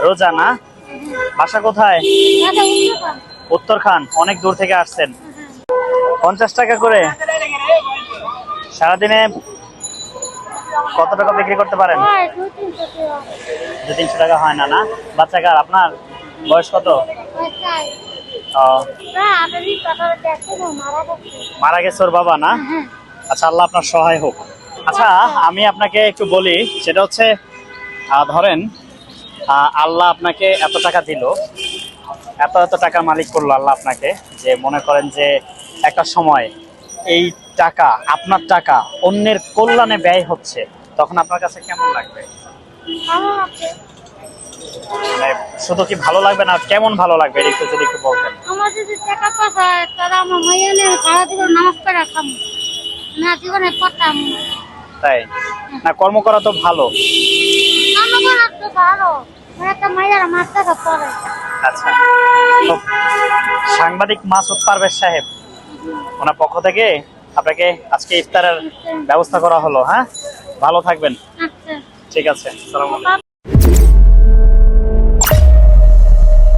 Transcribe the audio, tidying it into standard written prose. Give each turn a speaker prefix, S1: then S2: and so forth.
S1: রোজা না? বাসা কোথায়? উত্তরখান। অনেক দূর থেকে আসছেন। 50 টাকা করে সারাদিনে কত টাকা বিক্রি করতে পারেন? 200-300 টাকা হয় না? না বাচ্চা কার আপনার? বয়স কত? ও, মারা গেছে ওর বাবা না? আচ্ছা, আল্লাহ আপনার সহায় হোক। আচ্ছা, আমি আপনাকে একটু বলি, সেটা হচ্ছে ধরেন আল্লাহ আপনাকে এত টাকা দিল, এত এত টাকার মালিক করলো আল্লাহ আপনাকে, যে মনে করেন যে একটা সময় এই টাকা, আপনার টাকা অন্যের কল্যাণে ব্যয় হচ্ছে, তখন আপনার কাছে কেমন লাগবে? মানে শুধু কি ভালো লাগবে না, কেমন ভালো লাগবে একটু যদি একটু বলতেন।
S2: আমার যদি টাকা পয়সা তারা আমার মাইয়ালে সারা জীবন নামাজ পড়া খাম না, জীবনে পড়তাম।
S1: তাই না? কর্ম করা তো ভালো।
S2: কাম করা তো ভালো, একটা মাইয়ার মাস্টার পড়ে।
S1: আচ্ছা, তো সাংবাদিক মাসুদ পারভেজ সাহেব, ওনার পক্ষ থেকে আপনাকে আজকে ইফতারের ব্যবস্থা করা হলো। হ্যাঁ, ভালো থাকবেন।
S2: আচ্ছা,
S1: ঠিক আছে, আসসালামু আলাইকুম।